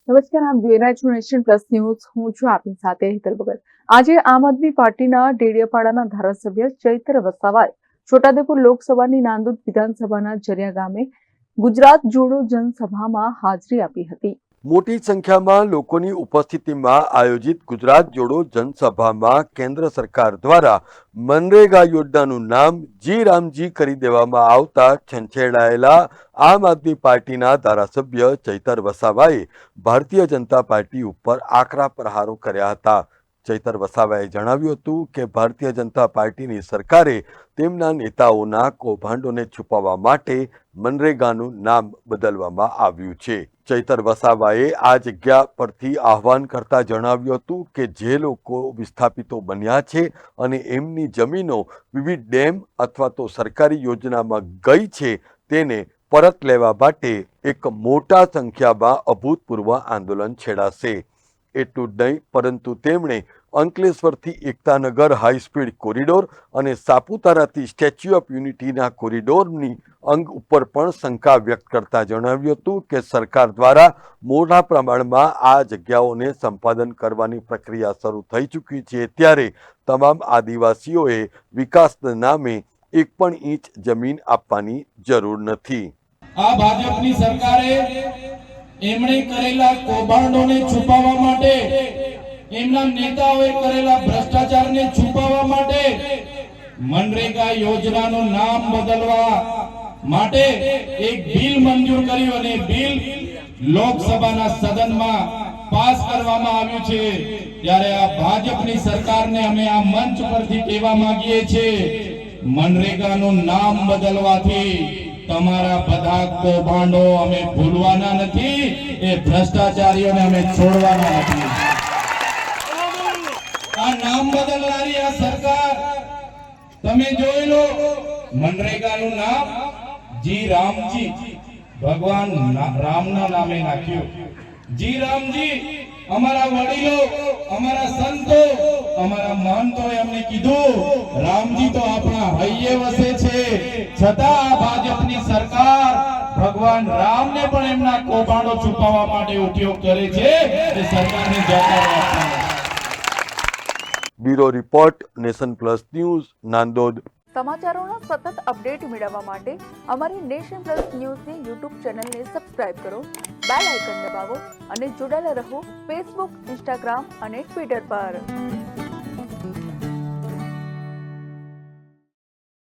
નમસ્કાર, આપ જોઈ રહ્યા છો નેશન પ્લસ ન્યૂઝ. હું છું આપની સાથે હેતલ ભગત. આજે આમ આદમી પાર્ટીના ડેડિયાપાડાના ધારાસભ્ય ચૈતર વસાવાએ છોટાઉદેપુર લોકસભાની નાંદોદ વિધાનસભાના જરિયા ગામે ગુજરાત જોડો જનસભામાં હાજરી આપી હતી. મોટી સંખ્યામાં લોકોની ઉપસ્થિતિમાં આયોજિત ગુજરાત જોડો જનસભામાં કેન્દ્ર સરકાર દ્વારા મનરેગા યોજનાનું નામ જી રામજી કરી દેવામાં આવતા છંછેડાયેલા આમ આદમી પાર્ટીના ધારાસભ્ય ચૈતર વસાવાએ ભારતીય જનતા પાર્ટી ઉપર આકરા પ્રહારો કર્યા હતા. ચૈતર વસાવાએ જણાવ્યું હતું કે ભારતીય જનતા પાર્ટીની સરકારે તેમના નેતાઓના કૌભાંડોને છુપાવવા માટે મનરેગાનું નામ બદલવામાં આવ્યું છે. ચૈતર વસાવાએ આ જગ્યા પરથી આહવાન કરતા જણાવ્યું હતું કે જે લોકો વિસ્થાપિતો બન્યા છે અને એમની જમીનો વિવિધ ડેમ અથવા તો સરકારી યોજનામાં ગઈ છે તેને પરત લેવા માટે એક મોટા સંખ્યામાં અભૂતપૂર્વ આંદોલન છેડાશે. એટલું જ નહીં, પરંતુ તેમણે અંકલેશ્વરથી એકતાનગર હાઈસ્પીડ કોરિડોર અને સાપુતારાથી સ્ટેચ્યુ ઓફ યુનિટીના કોરિડોરની અંગ ઉપર પણ શંકા વ્યક્ત કરતા જણાવ્યું હતું કે સરકાર દ્વારા મોટા પ્રમાણમાં આ જગ્યાઓને સંપાદન કરવાની પ્રક્રિયા શરૂ થઈ ચૂકી છે, ત્યારે તમામ આદિવાસીઓએ વિકાસના નામે એક પણ ઇંચ જમીન આપવાની જરૂર નથી. આ ભાજપની સરકારે એમણે કરેલા કૌભાંડોને છુપાવવા માટે, એમના નેતાઓએ કરેલા ભ્રષ્ટાચારને છુપાવવા માટે મનરેગા યોજનાનું નામ બદલવા માટે એક બિલ મંજૂર કર્યું અને બિલ લોકસભાના સદનમાં પાસ કરવામાં આવ્યું છે. ત્યારે આ ભાજપની સરકારને અમે આ મંચ પરથી કહેવા માંગીએ છીએ, મનરેગાનું નામ બદલવાથી તમારા બધા કૌભાંડો અમે ભૂલવાના નથી, એ ભ્રષ્ટાચારીઓને અમે છોડવાના નથી. આ નામ બદલનારી આ સરકાર તમે જોઈ લો, મનરેગાનું નામ જી રામજી, ભગવાન રામના નામે નાખ્યું. જી રામજી અમારા વડીલો, અમારા સંતો, અમારા મહંતોએ અમને કીધું રામજી તો આપણા હૈયે વસે છે, છતાં આ ભાજપની સરકાર ભગવાન રામને પણ એમના કૌભાંડો છુપાવવા માટે ઉપયોગ કરે છે. એ સરકારને જવાબદારી આપવી. Bureau report, Nation Plus News, Nandod. સમાચારોના સતત અપડેટ મેળવવા માટે અમારી નેશન પ્લસ ન્યૂઝની યુટ્યુબ ચેનલને સબસ્ક્રાઇબ કરો, બેલ આઇકન દબાવો અને જોડાયેલા રહો ફેસબુક, ઇન્સ્ટાગ્રામ અને ટ્વિટર પર.